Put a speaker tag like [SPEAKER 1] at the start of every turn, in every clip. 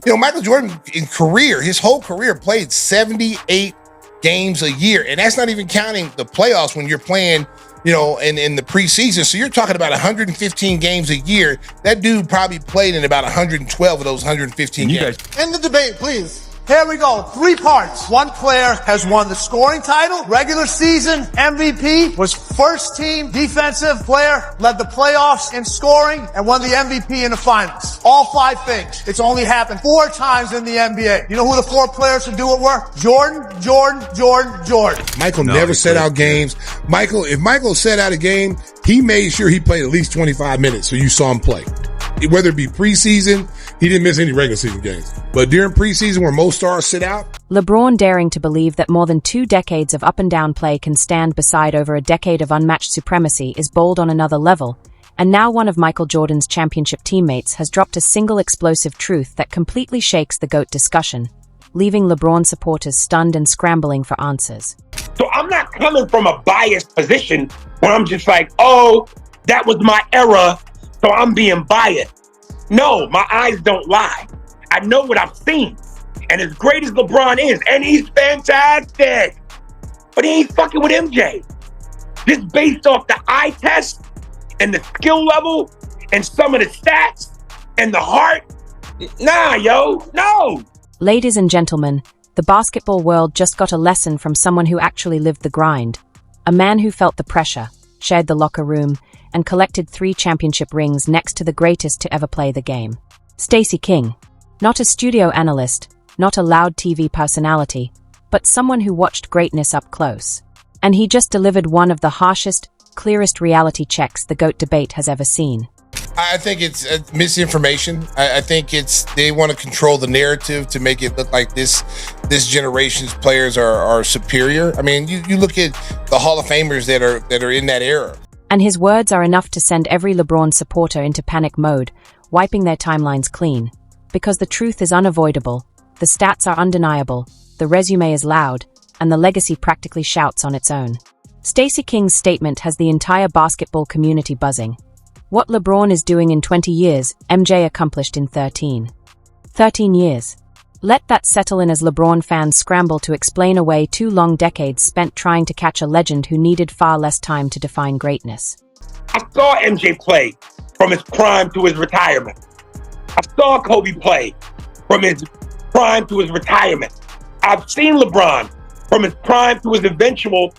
[SPEAKER 1] Michael Jordan in career, his whole career played 78 games a year. And that's not even counting the playoffs when you're playing, in the preseason. So you're talking about 115 games a year. That dude probably played in about 112 of those 115 games.
[SPEAKER 2] End the debate, please. Here we go. 3 parts. One player has won the scoring title, regular season MVP, was first team defensive player, led the playoffs in scoring, and won the MVP in the finals. All 5 things. It's only happened 4 times in the NBA. You know who the 4 players who do it were? Jordan.
[SPEAKER 1] Michael never set out games. If Michael set out a game, he made sure he played at least 25 minutes so you saw him play. Whether it be preseason, he didn't miss any regular season games. But during preseason where most stars sit out.
[SPEAKER 3] LeBron daring to believe that more than 2 decades of up and down play can stand beside over a decade of unmatched supremacy is bold on another level. And now one of Michael Jordan's championship teammates has dropped a single explosive truth that completely shakes the GOAT discussion, leaving LeBron supporters stunned and scrambling for answers.
[SPEAKER 4] So I'm not coming from a biased position where I'm just like, oh, that was my era, so I'm being biased. No, my eyes don't lie. I know what I've seen. And as great as LeBron is, and he's fantastic, but he ain't fucking with MJ. Just based off the eye test and the skill level and some of the stats and the heart, nah, yo, no.
[SPEAKER 3] Ladies and gentlemen, the basketball world just got a lesson from someone who actually lived the grind. A man who felt the pressure, shared the locker room, and collected 3 championship rings next to the greatest to ever play the game. Stacey King. Not a studio analyst, not a loud TV personality, but someone who watched greatness up close. And he just delivered one of the harshest, clearest reality checks the GOAT debate has ever seen.
[SPEAKER 1] I think it's misinformation. I think they want to control the narrative to make it look like this generation's players are superior. I mean, you look at the Hall of Famers that are in that era.
[SPEAKER 3] And his words are enough to send every LeBron supporter into panic mode, wiping their timelines clean. Because the truth is unavoidable, the stats are undeniable, the resume is loud, and the legacy practically shouts on its own. Stacey King's statement has the entire basketball community buzzing. What LeBron is doing in 20 years, MJ accomplished in 13. 13 years. Let that settle in as LeBron fans scramble to explain away 2 long decades spent trying to catch a legend who needed far less time to define greatness.
[SPEAKER 4] I saw MJ play from his prime to his retirement. I saw Kobe play from his prime to his retirement. I've seen LeBron from his prime to his eventual.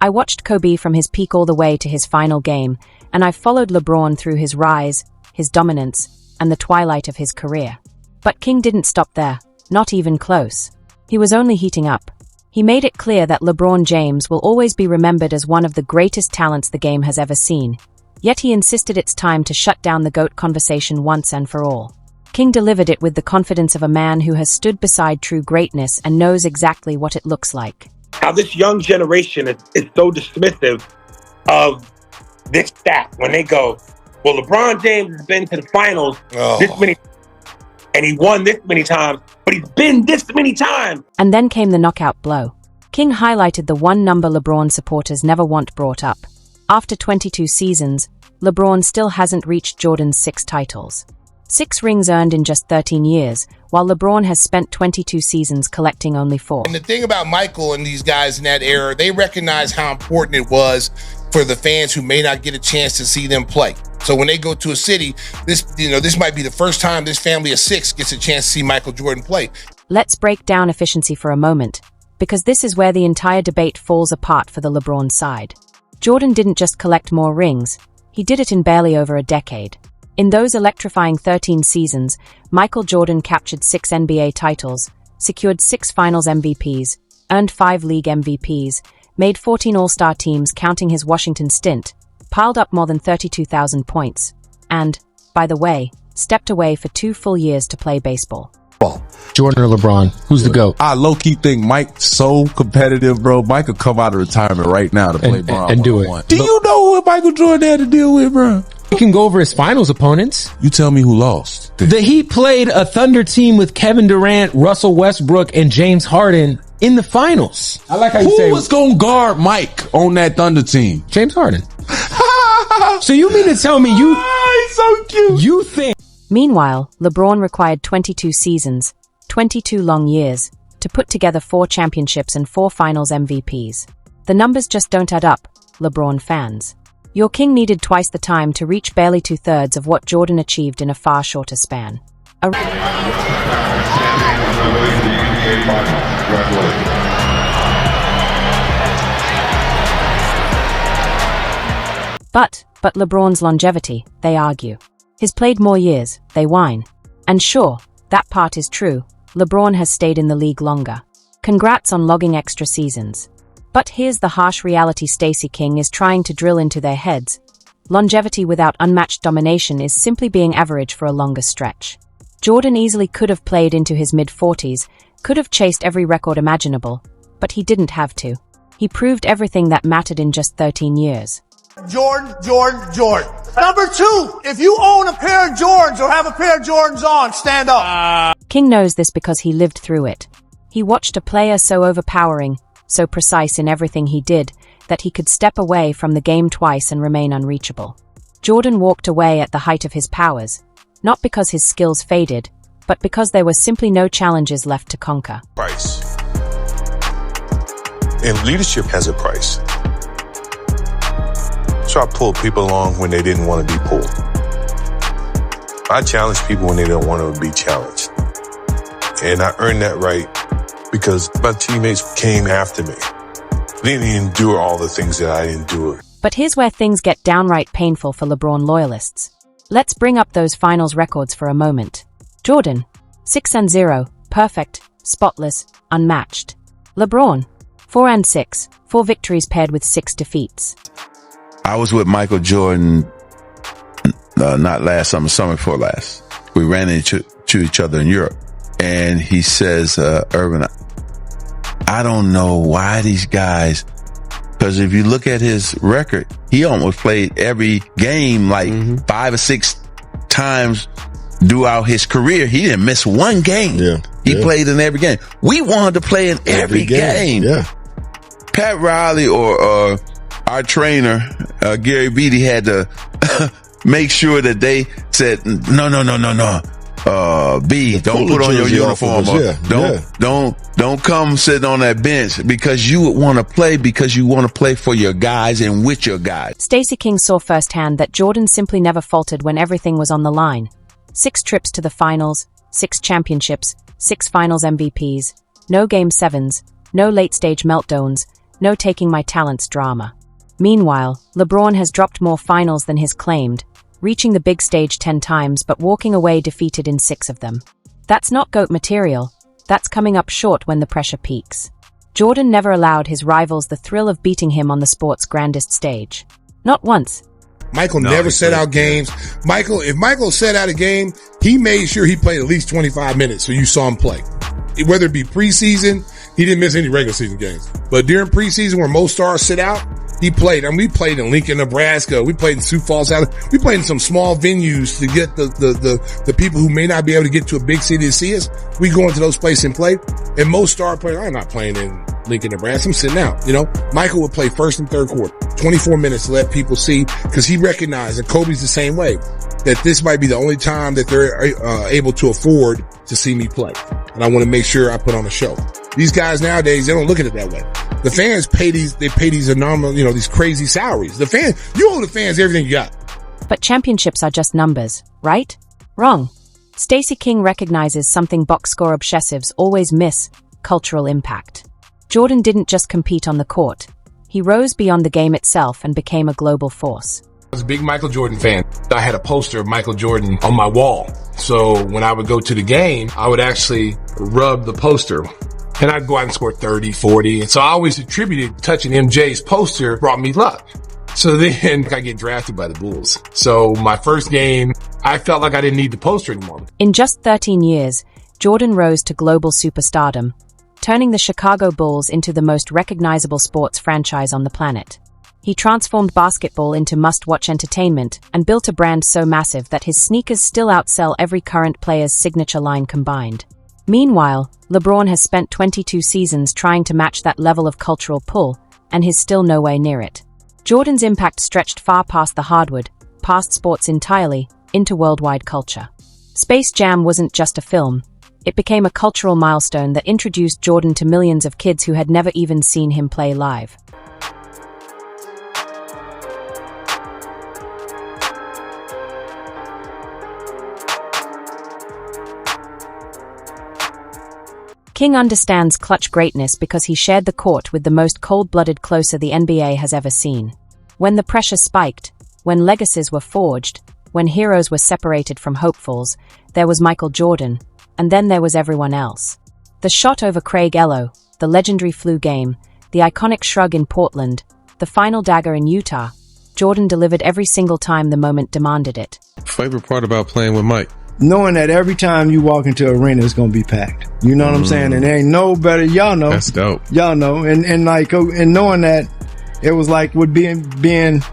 [SPEAKER 3] I watched Kobe from his peak all the way to his final game, and I've followed LeBron through his rise, his dominance, and the twilight of his career. But King didn't stop there, not even close. He was only heating up. He made it clear that LeBron James will always be remembered as one of the greatest talents the game has ever seen. Yet he insisted it's time to shut down the GOAT conversation once and for all. King delivered it with the confidence of a man who has stood beside true greatness and knows exactly what it looks like.
[SPEAKER 4] How this young generation is so dismissive of this stat when they go, well, LeBron James has been to the finals this many, and he won this many times, but he's been this many times.
[SPEAKER 3] And then came the knockout blow. King highlighted the one number LeBron supporters never want brought up. After 22 seasons, LeBron still hasn't reached Jordan's 6 titles. 6 rings earned in just 13 years, while LeBron has spent 22 seasons collecting only 4.
[SPEAKER 1] And the thing about Michael and these guys in that era, they recognize how important it was for the fans who may not get a chance to see them play. So when they go to a city, this might be the first time this family of 6 gets a chance to see Michael Jordan play.
[SPEAKER 3] Let's break down efficiency for a moment, because this is where the entire debate falls apart for the LeBron side. Jordan didn't just collect more rings, he did it in barely over a decade. In those electrifying 13 seasons, Michael Jordan captured 6 NBA titles, secured 6 Finals MVPs, earned 5 league MVPs, made 14 All-Star teams counting his Washington stint, piled up more than 32,000 points, and, by the way, stepped away for 2 full years to play baseball.
[SPEAKER 5] Jordan or LeBron? Who's the GOAT?
[SPEAKER 6] I low-key think Mike's so competitive, bro. Mike could come out of retirement right now to play Bron
[SPEAKER 5] and do it.
[SPEAKER 6] Do you know what Michael Jordan had to deal with, bro?
[SPEAKER 5] He can go over his finals opponents.
[SPEAKER 6] You tell me who lost.
[SPEAKER 5] The Heat played a Thunder team with Kevin Durant, Russell Westbrook, and James Harden in the finals. I like how you say.
[SPEAKER 6] Who was going to guard Mike on that Thunder team?
[SPEAKER 5] James Harden. So you mean to tell me
[SPEAKER 6] he's so cute.
[SPEAKER 5] You think
[SPEAKER 3] Meanwhile, LeBron required 22 seasons, 22 long years, to put together 4 championships and 4 finals MVPs. The numbers just don't add up, LeBron fans. Your king needed twice the time to reach barely 2/3 of what Jordan achieved in a far shorter span. But LeBron's longevity, they argue. He's played more years, they whine. And sure, that part is true, LeBron has stayed in the league longer. Congrats on logging extra seasons. But here's the harsh reality Stacey King is trying to drill into their heads. Longevity without unmatched domination is simply being average for a longer stretch. Jordan easily could have played into his mid-40s, could have chased every record imaginable, but he didn't have to. He proved everything that mattered in just 13 years.
[SPEAKER 2] Jordan. Number 2, if you own a pair of Jordans or have a pair of Jordans on, stand up.
[SPEAKER 3] King knows this because he lived through it. He watched a player so overpowering, so precise in everything he did, that he could step away from the game twice and remain unreachable. Jordan walked away at the height of his powers, not because his skills faded, but because there were simply no challenges left to conquer.
[SPEAKER 7] Price. And leadership has a price. So I pulled people along when they didn't want to be pulled. I challenge people when they don't want to be challenged. And I earned that right because my teammates came after me. They didn't endure all the things that I endured.
[SPEAKER 3] But here's where things get downright painful for LeBron loyalists. Let's bring up those finals records for a moment. Jordan, 6-0, perfect, spotless, unmatched. LeBron, 4-6, 4 victories paired with 6 defeats.
[SPEAKER 8] I was with Michael Jordan, not last summer, summer before last. We ran into each other in Europe. And he says, Irvin, I don't know why these guys, because if you look at his record, he almost played every game like 5 or 6 times throughout his career. He didn't miss one game. He played in every game. We wanted to play in every game. Pat Riley or our trainer, Gary Beatty, had to make sure that they said, no. B, don't put on your uniform. Don't come sitting on that bench because you would want to play because you want to play for your guys and with your guys.
[SPEAKER 3] Stacey King saw firsthand that Jordan simply never faltered when everything was on the line. 6 trips to the finals, 6 championships, 6 finals MVPs, no game 7s, no late-stage meltdowns, no taking my talents drama. Meanwhile, LeBron has dropped more finals than his claimed, reaching the big stage 10 times but walking away defeated in 6 of them. That's not GOAT material, that's coming up short when the pressure peaks. Jordan never allowed his rivals the thrill of beating him on the sport's grandest stage. Not once.
[SPEAKER 1] Michael never set out games. If Michael set out a game, he made sure he played at least 25 minutes so you saw him play. Whether it be preseason, he didn't miss any regular season games. But during preseason where most stars sit out, he played. I mean, we played in Lincoln, Nebraska. We played in Sioux Falls. We played in some small venues to get the people who may not be able to get to a big city to see us. We go into those places and play. And most star players, I'm not playing in Lincoln, Nebraska. I'm sitting out. You know, Michael would play first and third quarter, 24 minutes to let people see, because he recognized, and Kobe's the same way, that this might be the only time that they're able to afford to see me play. And I want to make sure I put on a show. These guys nowadays, they don't look at it that way. The fans pay these enormous, these crazy salaries. The fans, you owe the fans everything you got.
[SPEAKER 3] But championships are just numbers, right? Wrong. Stacey King recognizes something box score obsessives always miss: cultural impact. Jordan didn't just compete on the court. He rose beyond the game itself and became a global force.
[SPEAKER 5] I was a big Michael Jordan fan. I had a poster of Michael Jordan on my wall. So when I would go to the game, I would actually rub the poster. And I'd go out and score 30, 40. And so I always attributed touching MJ's poster brought me luck. So then I get drafted by the Bulls. So my first game, I felt like I didn't need the poster anymore.
[SPEAKER 3] In just 13 years, Jordan rose to global superstardom, turning the Chicago Bulls into the most recognizable sports franchise on the planet. He transformed basketball into must-watch entertainment and built a brand so massive that his sneakers still outsell every current player's signature line combined. Meanwhile, LeBron has spent 22 seasons trying to match that level of cultural pull, and he's still nowhere near it. Jordan's impact stretched far past the hardwood, past sports entirely, into worldwide culture. Space Jam wasn't just a film. It became a cultural milestone that introduced Jordan to millions of kids who had never even seen him play live. King understands clutch greatness because he shared the court with the most cold-blooded closer the NBA has ever seen. When the pressure spiked, when legacies were forged, when heroes were separated from hopefuls, there was Michael Jordan, and then there was everyone else. The shot over Craig Ello, the legendary flu game, the iconic shrug in Portland, the final dagger in Utah, Jordan delivered every single time the moment demanded it.
[SPEAKER 9] Favorite part about playing with Mike?
[SPEAKER 10] Knowing that every time you walk into an arena, it's going to be packed. You know what I'm saying? And there ain't no better, y'all know.
[SPEAKER 9] That's dope.
[SPEAKER 10] Y'all know. And knowing that it was like with being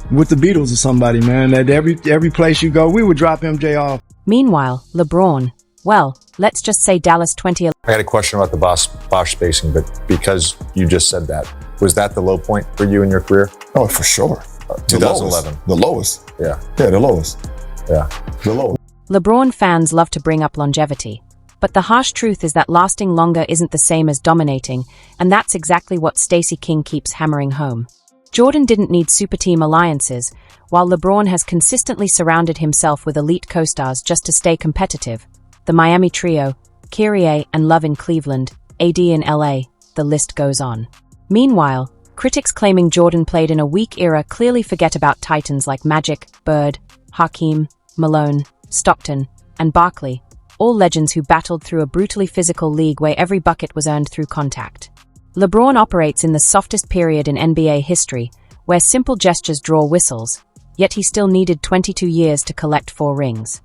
[SPEAKER 10] with the Beatles or somebody, man, that every place you go, we would drop MJ off.
[SPEAKER 3] Meanwhile, LeBron, well, let's just say Dallas 2011.
[SPEAKER 11] I had a question about the Bosch spacing, but because you just said that, was that the low point for you in your career?
[SPEAKER 12] Oh, for sure.
[SPEAKER 11] 2011.
[SPEAKER 12] The lowest.
[SPEAKER 11] Yeah.
[SPEAKER 12] Yeah, the lowest.
[SPEAKER 11] Yeah.
[SPEAKER 12] The lowest.
[SPEAKER 3] LeBron fans love to bring up longevity, but the harsh truth is that lasting longer isn't the same as dominating, and that's exactly what Stacey King keeps hammering home. Jordan didn't need super team alliances, while LeBron has consistently surrounded himself with elite co-stars just to stay competitive. The Miami trio, Kyrie and Love in Cleveland, AD in LA, the list goes on. Meanwhile, critics claiming Jordan played in a weak era clearly forget about titans like Magic, Bird, Hakeem, Malone, Stockton, and Barkley, all legends who battled through a brutally physical league where every bucket was earned through contact. LeBron operates in the softest period in NBA history, where simple gestures draw whistles, yet he still needed 22 years to collect 4 rings.